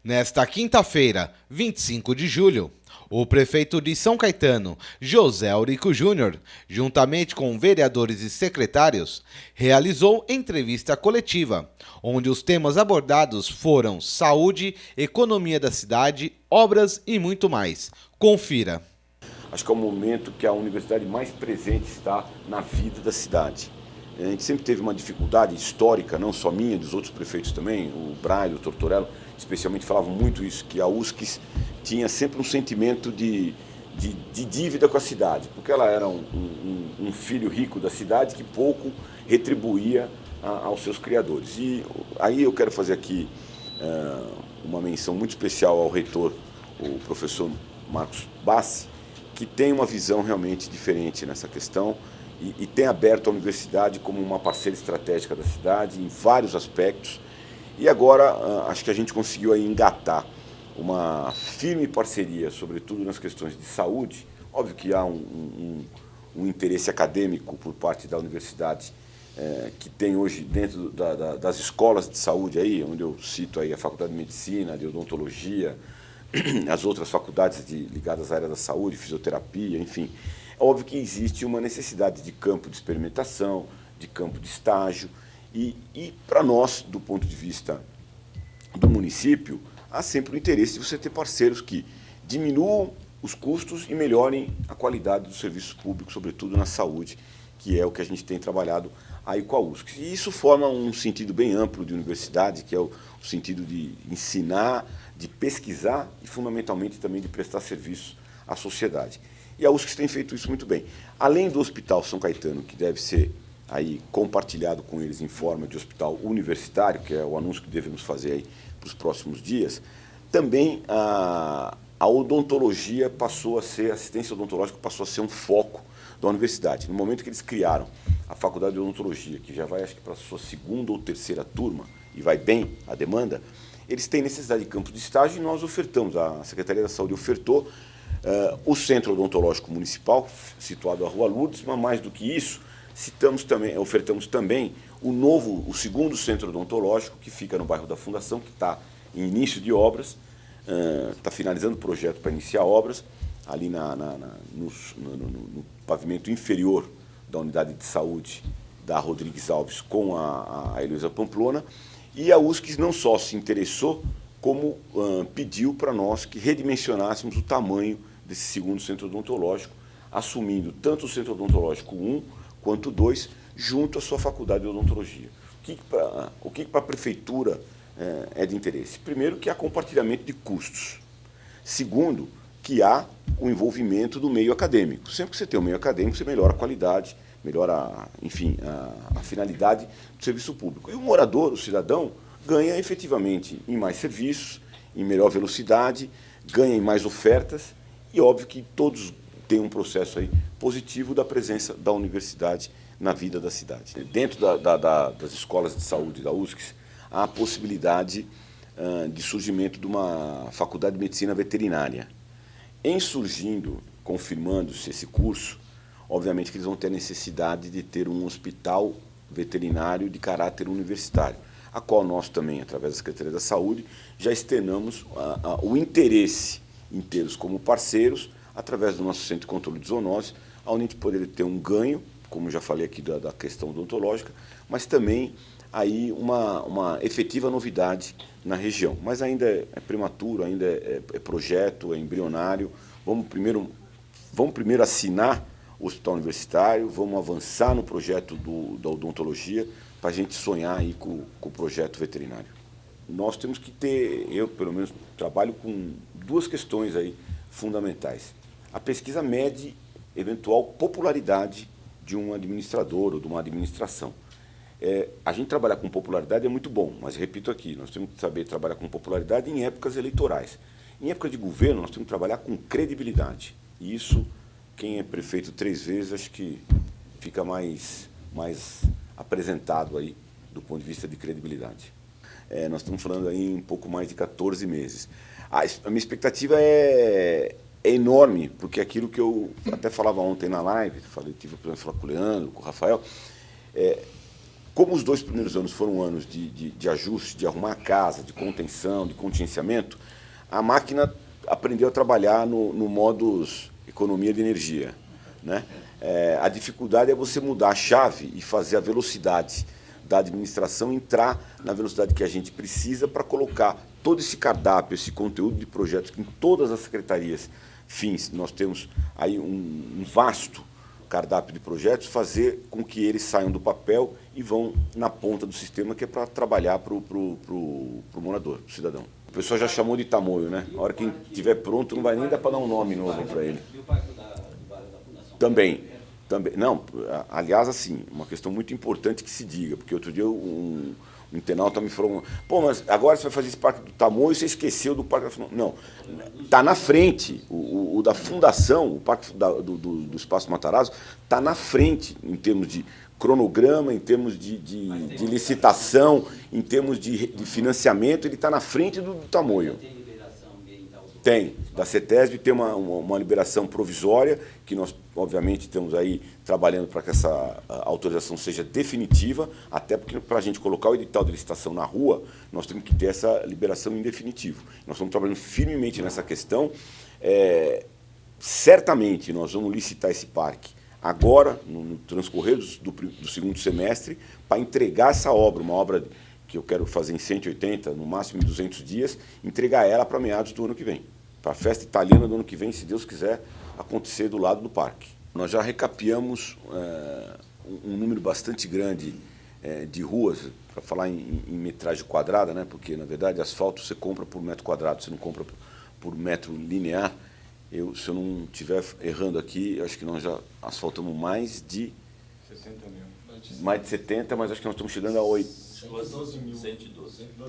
Nesta quinta-feira, 25 de julho, o prefeito de São Caetano, José Aurico Júnior, juntamente com vereadores e secretários, realizou entrevista coletiva, onde os temas abordados foram saúde, economia da cidade, obras e muito mais. Confira. Acho que é o momento que a universidade mais presente está na vida da cidade. A gente sempre teve uma dificuldade histórica, não só minha, dos outros prefeitos também, o Braille, o Tortorello, especialmente falavam muito isso, que a USCS tinha sempre um sentimento de dívida com a cidade, porque ela era um filho rico da cidade que pouco retribuía aos seus criadores. E aí eu quero fazer aqui uma menção muito especial ao reitor, o professor Marcos Bassi, que tem uma visão realmente diferente nessa questão e tem aberto a universidade como uma parceira estratégica da cidade em vários aspectos. E agora acho que a gente conseguiu aí engatar uma firme parceria, sobretudo nas questões de saúde. Óbvio que há um interesse acadêmico por parte da universidade que tem hoje dentro das escolas de saúde, aí, onde eu cito aí a Faculdade de Medicina, de Odontologia, as outras faculdades ligadas à área da saúde, fisioterapia, enfim. É óbvio que existe uma necessidade de campo de experimentação, de campo de estágio, e para nós, do ponto de vista do município, há sempre o interesse de você ter parceiros que diminuam os custos e melhorem a qualidade do serviço público, sobretudo na saúde, que é o que a gente tem trabalhado aí com a USCS. E isso forma um sentido bem amplo de universidade, que é o sentido de ensinar, de pesquisar e, fundamentalmente, também de prestar serviço à sociedade. E a USCS tem feito isso muito bem. Além do Hospital São Caetano, que deve ser aí compartilhado com eles em forma de hospital universitário, que é o anúncio que devemos fazer aí para os próximos dias, também a odontologia passou a ser, a assistência odontológica passou a ser um foco da universidade. No momento que eles criaram a Faculdade de Odontologia, que já vai, acho que, para a sua segunda ou terceira turma, e vai bem a demanda, eles têm necessidade de campo de estágio e nós ofertamos, a Secretaria da Saúde ofertou o Centro Odontológico Municipal, situado à Rua Lourdes, mas mais do que isso, ofertamos também o segundo Centro Odontológico, que fica no bairro da Fundação, que está em início de obras, está finalizando o projeto para iniciar obras, ali no pavimento inferior da unidade de saúde da Rodrigues Alves com a Heloísa Pamplona, e a USCS não só se interessou, como pediu para nós que redimensionássemos o tamanho desse segundo centro odontológico, assumindo tanto o centro odontológico 1 quanto o 2, junto à sua faculdade de odontologia. O que para a prefeitura é de interesse? Primeiro, que há compartilhamento de custos. Segundo, que há o envolvimento do meio acadêmico. Sempre que você tem o meio acadêmico, você melhora a qualidade, melhora, enfim, a finalidade do serviço público. E o morador, o cidadão, ganha efetivamente em mais serviços, em melhor velocidade, ganha em mais ofertas, e óbvio que todos têm um processo aí positivo da presença da universidade na vida da cidade. Dentro das escolas de saúde da USCS, há a possibilidade de surgimento de uma faculdade de medicina veterinária. Em surgindo, confirmando-se esse curso, obviamente que eles vão ter a necessidade de ter um hospital veterinário de caráter universitário, a qual nós também, através da Secretaria da Saúde, já externamos o interesse em tê-los como parceiros, através do nosso Centro de Controle de Zoonoses, onde a gente poderia ter um ganho, como já falei aqui da questão odontológica, mas também aí uma efetiva novidade na região. Mas ainda é prematuro, ainda é projeto, é embrionário. Vamos primeiro assinar o hospital universitário, vamos avançar no projeto da odontologia para a gente sonhar aí com o projeto veterinário. Nós temos que ter, eu pelo menos trabalho com duas questões aí fundamentais. A pesquisa mede eventual popularidade de um administrador ou de uma administração. A gente trabalhar com popularidade é muito bom, mas repito aqui, nós temos que saber trabalhar com popularidade em épocas eleitorais. Em época de governo, nós temos que trabalhar com credibilidade. E isso, quem é prefeito 3 vezes, acho que fica mais apresentado aí do ponto de vista de credibilidade. Nós estamos falando aí um pouco mais de 14 meses. A minha expectativa é enorme, porque aquilo que eu até falava ontem na live, estive falando com o Leandro, com o Rafael, Como os 2 primeiros anos foram anos de ajuste, de arrumar a casa, de contenção, de contingenciamento, a máquina aprendeu a trabalhar no modus economia de energia, né? A dificuldade é você mudar a chave e fazer a velocidade da administração entrar na velocidade que a gente precisa para colocar todo esse cardápio, esse conteúdo de projetos que em todas as secretarias fins, nós temos aí um vasto cardápio de projetos, fazer com que eles saiam do papel e vão na ponta do sistema, que é para trabalhar para o morador, para o cidadão. O pessoal já chamou de tamoio, né? A hora que estiver pronto, não vai nem dar para dar um nome novo para ele. Também. Não, aliás, assim, uma questão muito importante que se diga, porque outro dia um internauta me falou, pô, mas agora você vai fazer esse Parque do Tamoio e você esqueceu do Parque da... Não, está na frente, o da fundação, o Parque do Espaço Matarazzo, está na frente em termos de cronograma, em termos de licitação, em termos de financiamento, ele está na frente do Tamoio. Tem, da CETESB tem uma liberação provisória, que nós, obviamente, estamos aí trabalhando para que essa autorização seja definitiva, até porque para a gente colocar o edital de licitação na rua, nós temos que ter essa liberação em definitivo. Nós estamos trabalhando firmemente nessa questão. Certamente nós vamos licitar esse parque agora, no transcorrer do segundo semestre, para entregar essa obra, uma obra que eu quero fazer em 180, no máximo em 200 dias, entregar ela para meados do ano que vem. Para a festa italiana do ano que vem, se Deus quiser, acontecer do lado do parque. Nós já recapeamos um número bastante grande de ruas, para falar em metragem quadrada, né? Porque, na verdade, asfalto você compra por metro quadrado, você não compra por metro linear. Se eu não estiver errando aqui, acho que nós já asfaltamos mais de 60 mil. Mais de 70, mas acho que nós estamos chegando a 8. 112 mil.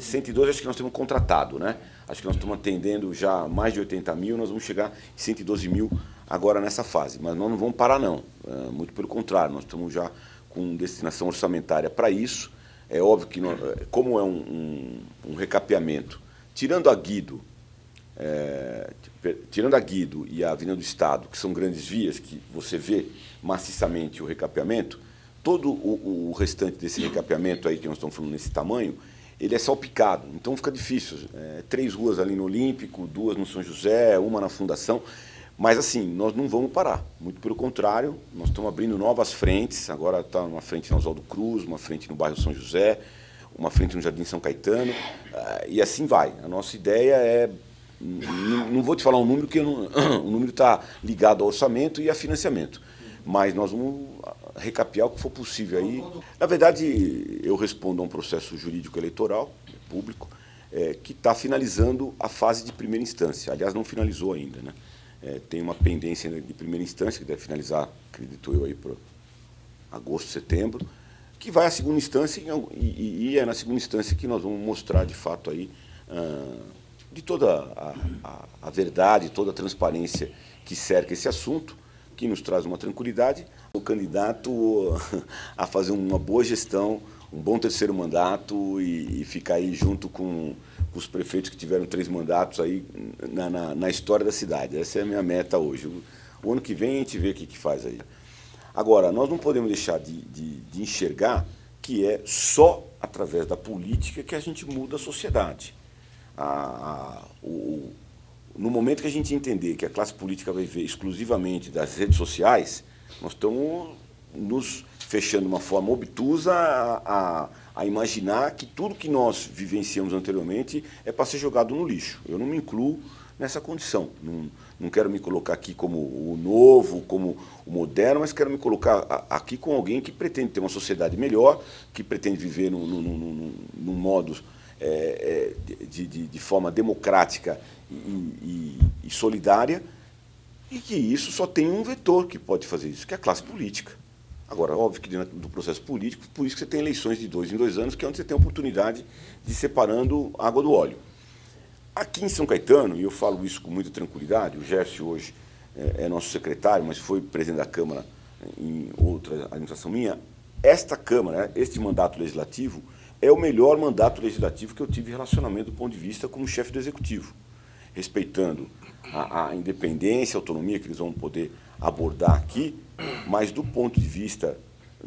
112 acho que nós temos contratado, né? Acho que nós estamos atendendo já mais de 80 mil, nós vamos chegar em 112 mil agora nessa fase. Mas nós não vamos parar, não. Muito pelo contrário, nós estamos já com destinação orçamentária para isso. É óbvio que, como é um recapeamento, tirando a Guido e a Avenida do Estado, que são grandes vias, que você vê maciçamente o recapeamento, todo o restante desse recapeamento aí que nós estamos falando nesse tamanho, ele é salpicado, então fica difícil. 3 ruas ali no Olímpico, 2 no São José, uma na Fundação, mas assim, nós não vamos parar, muito pelo contrário, nós estamos abrindo novas frentes, agora está uma frente no Oswaldo Cruz, uma frente no bairro São José, uma frente no Jardim São Caetano, e assim vai. A nossa ideia é, não vou te falar um número, porque o número está ligado ao orçamento e a financiamento, mas nós vamos recapear o que for possível aí. Na verdade, eu respondo a um processo jurídico eleitoral, público, que está finalizando a fase de primeira instância. Aliás, não finalizou ainda, né? Tem uma pendência de primeira instância, que deve finalizar, acredito eu, aí para agosto, setembro, que vai à segunda instância, e é na segunda instância que nós vamos mostrar, de fato, aí, de toda a verdade, toda a transparência que cerca esse assunto, que nos traz uma tranquilidade, o candidato a fazer uma boa gestão, um bom terceiro mandato e ficar aí junto com os prefeitos que tiveram 3 mandatos aí na história da cidade. Essa é a minha meta hoje. O ano que vem a gente vê o que faz aí. Agora, nós não podemos deixar de enxergar que é só através da política que a gente muda a sociedade. No momento que a gente entender que a classe política vai viver exclusivamente das redes sociais, nós estamos nos fechando de uma forma obtusa a imaginar que tudo que nós vivenciamos anteriormente é para ser jogado no lixo. Eu não me incluo nessa condição. Não quero me colocar aqui como o novo, como o moderno, mas quero me colocar aqui com alguém que pretende ter uma sociedade melhor, que pretende viver num modo de forma democrática e solidária, e que isso só tem um vetor que pode fazer isso, que é a classe política. Agora, óbvio que dentro do processo político, por isso que você tem eleições de 2 em 2 anos, que é onde você tem a oportunidade de ir separando a água do óleo. Aqui em São Caetano, e eu falo isso com muita tranquilidade, o Gerson hoje é nosso secretário, mas foi presidente da Câmara em outra administração minha, esta Câmara, este mandato legislativo, é o melhor mandato legislativo que eu tive relacionamento do ponto de vista como chefe do Executivo, respeitando a independência, a autonomia que eles vão poder abordar aqui, mas do ponto de vista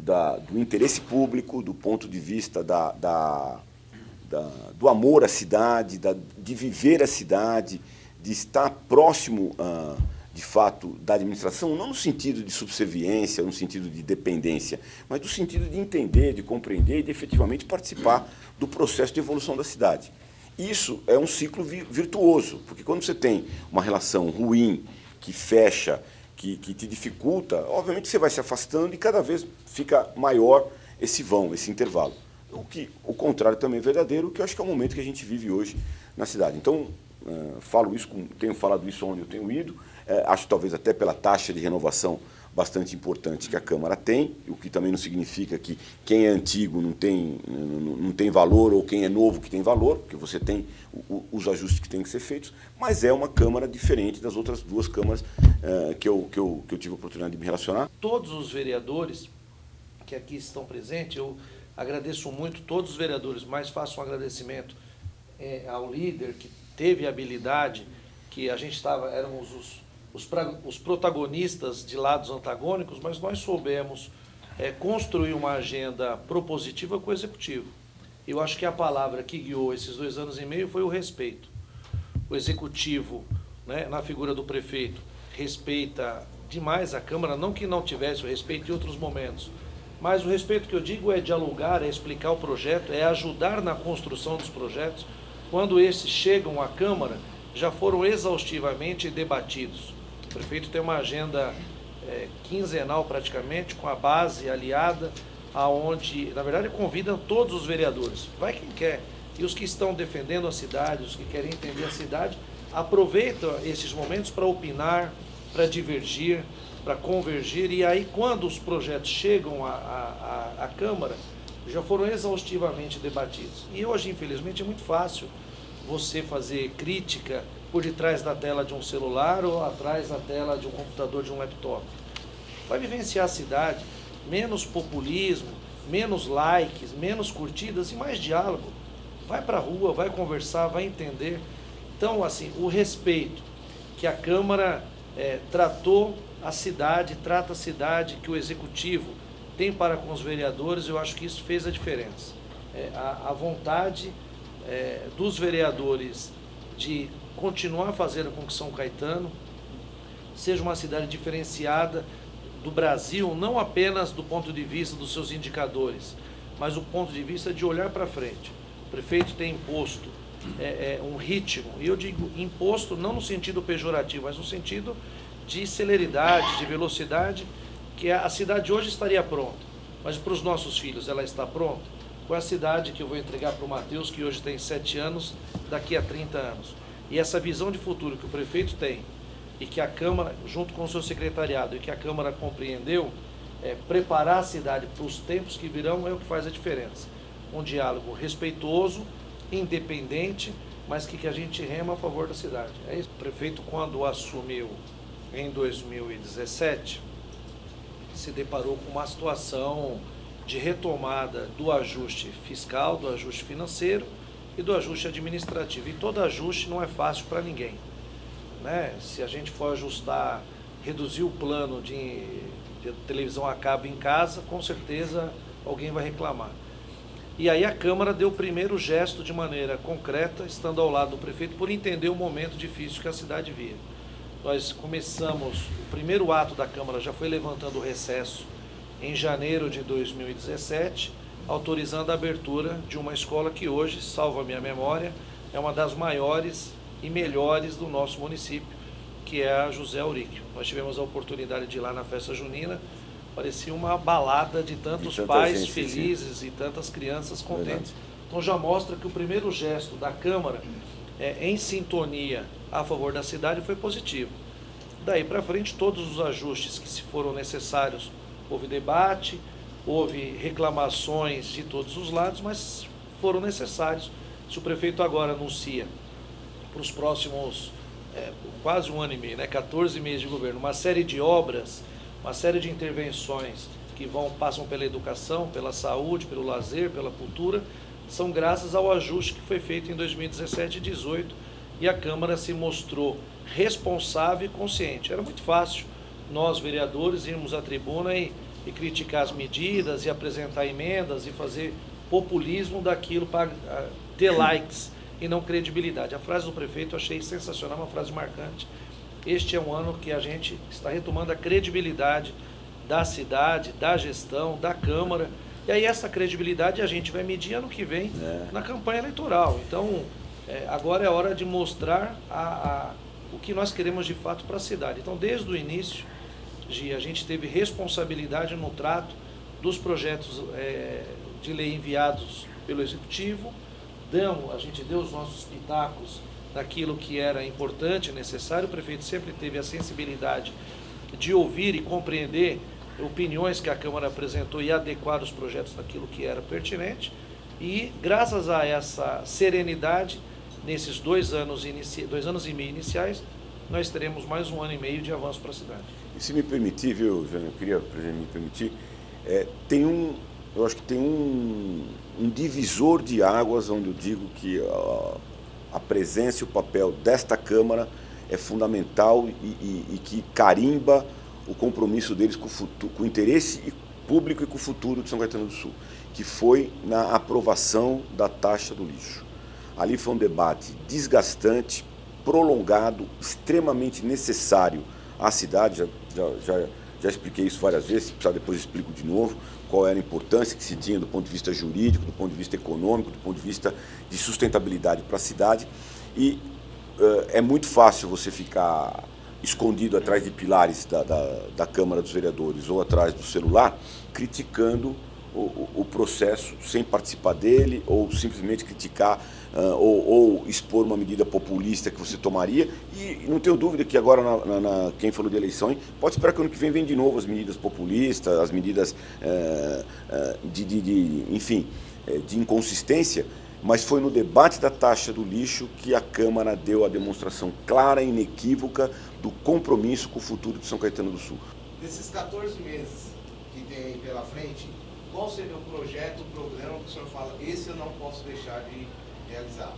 do interesse público, do ponto de vista do amor à cidade, de viver a cidade, de estar próximo, de fato, da administração, não no sentido de subserviência, no sentido de dependência, mas no sentido de entender, de compreender e de efetivamente participar do processo de evolução da cidade. Isso é um ciclo virtuoso, porque quando você tem uma relação ruim, que fecha, que te dificulta, obviamente você vai se afastando e cada vez fica maior esse vão, esse intervalo. O contrário também é verdadeiro, que eu acho que é o momento que a gente vive hoje na cidade. Então, tenho falado isso onde eu tenho ido, acho talvez até pela taxa de renovação bastante importante que a Câmara tem, o que também não significa que quem é antigo não tem valor ou quem é novo que tem valor, porque você tem os ajustes que têm que ser feitos, mas é uma Câmara diferente das outras duas câmaras que eu tive a oportunidade de me relacionar. Todos os vereadores que aqui estão presentes, eu agradeço muito todos os vereadores, mas faço um agradecimento ao líder que teve a habilidade, que a gente éramos os protagonistas de lados antagônicos, mas nós soubemos construir uma agenda propositiva com o Executivo. Eu acho que a palavra que guiou esses 2 anos e meio foi o respeito. O Executivo, né, na figura do prefeito, respeita demais a Câmara, não que não tivesse o respeito em outros momentos, mas o respeito que eu digo é dialogar, é explicar o projeto, é ajudar na construção dos projetos. Quando esses chegam à Câmara, já foram exaustivamente debatidos. O prefeito tem uma agenda quinzenal praticamente, com a base aliada, aonde, na verdade, convidam todos os vereadores. Vai quem quer. E os que estão defendendo a cidade, os que querem entender a cidade, aproveitam esses momentos para opinar, para divergir, para convergir. E aí, quando os projetos chegam à Câmara, já foram exaustivamente debatidos. E hoje, infelizmente, é muito fácil você fazer crítica por detrás da tela de um celular ou atrás da tela de um computador, de um laptop. Vai vivenciar a cidade, menos populismo, menos likes, menos curtidas e mais diálogo. Vai para a rua, vai conversar, vai entender. Então, assim, o respeito que a Câmara tratou a cidade, trata a cidade, que o Executivo tem para com os vereadores, eu acho que isso fez a diferença. A vontade dos vereadores de continuar fazendo com que São Caetano seja uma cidade diferenciada do Brasil, não apenas do ponto de vista dos seus indicadores, mas do ponto de vista de olhar para frente. O prefeito tem imposto um ritmo, e eu digo imposto não no sentido pejorativo, mas no sentido de celeridade, de velocidade, que a cidade hoje estaria pronta, mas para os nossos filhos ela está pronta? Com a cidade que eu vou entregar para o Matheus, que hoje tem 7 anos, daqui a 30 anos. E essa visão de futuro que o prefeito tem, e que a Câmara, junto com o seu secretariado, e que a Câmara compreendeu, preparar a cidade para os tempos que virão é o que faz a diferença. Um diálogo respeitoso, independente, mas que a gente rema a favor da cidade. É isso. O prefeito, quando assumiu em 2017, se deparou com uma situação de retomada do ajuste fiscal, do ajuste financeiro e do ajuste administrativo. E todo ajuste não é fácil para ninguém, né? Se a gente for ajustar, reduzir o plano de televisão a cabo em casa, com certeza alguém vai reclamar. E aí a Câmara deu o primeiro gesto de maneira concreta, estando ao lado do prefeito, por entender o momento difícil que a cidade via. Nós começamos, o primeiro ato da Câmara já foi levantando o recesso em janeiro de 2017, autorizando a abertura de uma escola que hoje, salvo a minha memória, é uma das maiores e melhores do nosso município, que é a José Auríquio. Nós tivemos a oportunidade de ir lá na festa junina, parecia uma balada de tantos pais gente, felizes e tantas crianças contentes. Verdade. Então já mostra que o primeiro gesto da Câmara em sintonia a favor da cidade foi positivo. Daí para frente, todos os ajustes que se foram necessários, houve debate, houve reclamações de todos os lados, mas foram necessários. Se o prefeito agora anuncia para os próximos quase 1 ano e meio, 14 meses de governo, uma série de obras, uma série de intervenções que passam pela educação, pela saúde, pelo lazer, pela cultura, são graças ao ajuste que foi feito em 2017 e 2018, e a Câmara se mostrou responsável e consciente. Era muito fácil nós, vereadores, irmos à tribuna e e criticar as medidas e apresentar emendas e fazer populismo daquilo para ter likes e não credibilidade. A frase do prefeito eu achei sensacional, uma frase marcante. Este é um ano que a gente está retomando a credibilidade da cidade, da gestão, da Câmara. E aí essa credibilidade a gente vai medir ano que vem na campanha eleitoral. Então, agora é hora de mostrar o que nós queremos de fato para a cidade. Então, desde o início, a gente teve responsabilidade no trato dos projetos de lei enviados pelo Executivo. A gente deu os nossos pitacos daquilo que era importante, necessário. O prefeito sempre teve a sensibilidade de ouvir e compreender opiniões que a Câmara apresentou e adequar os projetos daquilo que era pertinente. E graças a essa serenidade, nesses 2 anos e meio iniciais, nós teremos mais 1 ano e meio de avanço para a cidade. E se me permitir, viu, Jânio, eu queria, presidente, me permitir, eu acho que tem um divisor de águas onde eu digo que a presença e o papel desta Câmara é fundamental e que carimba o compromisso deles com o interesse público e com o futuro de São Caetano do Sul, que foi na aprovação da taxa do lixo. Ali foi um debate desgastante, prolongado, extremamente necessário à cidade. Já expliquei isso várias vezes, se precisar depois explico de novo qual era a importância que se tinha do ponto de vista jurídico, do ponto de vista econômico, do ponto de vista de sustentabilidade para a cidade. E é muito fácil você ficar escondido atrás de pilares da Câmara dos Vereadores ou atrás do celular, criticando o processo sem participar dele, ou simplesmente criticar ou expor uma medida populista que você tomaria. E não tenho dúvida que agora, quem falou de eleições, pode esperar que ano que vem de novo as medidas populistas, as medidas de inconsistência. Mas foi no debate da taxa do lixo que a Câmara deu a demonstração clara e inequívoca do compromisso com o futuro de São Caetano do Sul. Desses 14 meses que tem aí pela frente, qual seria o projeto, o programa que o senhor fala, esse eu não posso deixar de realizar?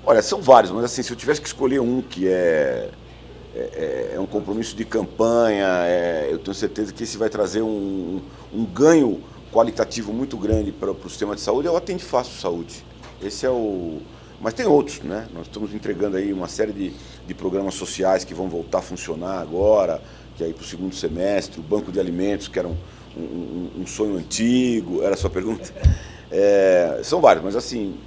Olha, são vários, mas assim, se eu tivesse que escolher um que é um compromisso de campanha, eu tenho certeza que esse vai trazer um ganho qualitativo muito grande para o sistema de saúde, é o Atende Fácil Saúde. Esse é o... Mas tem outros, né? Nós estamos entregando aí uma série de programas sociais que vão voltar a funcionar agora, que é aí para o 2º semestre, o Banco de Alimentos, que era um sonho antigo, era a sua pergunta? São vários, mas assim,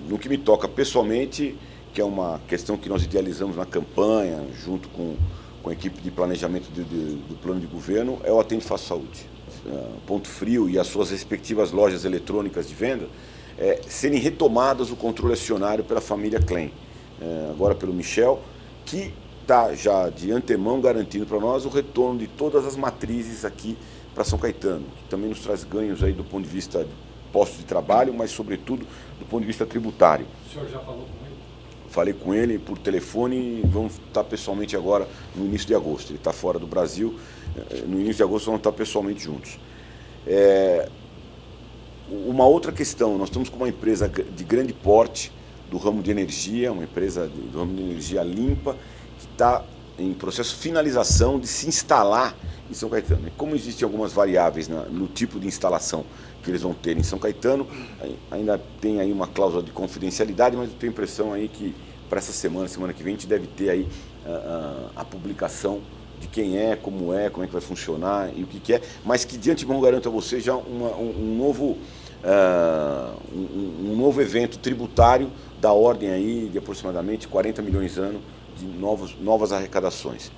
no que me toca pessoalmente, que é uma questão que nós idealizamos na campanha, junto com a equipe de planejamento do plano de governo, é o Atende Fácil Saúde. Ponto Frio e as suas respectivas lojas eletrônicas de venda, serem retomadas o controle acionário pela família Klein, agora pelo Michel, que está já de antemão garantindo para nós o retorno de todas as matrizes aqui para São Caetano, que também nos traz ganhos aí do ponto de vista de postos de trabalho, mas sobretudo do ponto de vista tributário. O senhor já falou com ele? Falei com ele por telefone e vamos estar pessoalmente agora no início de agosto. Ele está fora do Brasil, no início de agosto vamos estar pessoalmente juntos. Uma outra questão, nós estamos com uma empresa de grande porte do ramo de energia, uma empresa do ramo de energia limpa, que está em processo de finalização de se instalar em São Caetano. E como existem algumas variáveis no tipo de instalação que eles vão ter em São Caetano, ainda tem aí uma cláusula de confidencialidade, mas eu tenho a impressão aí que para essa semana que vem, a gente deve ter aí a publicação de quem como é que vai funcionar e o que é, mas que de antemão garanto a você já um novo evento tributário da ordem aí de aproximadamente 40 milhões ano de novas arrecadações.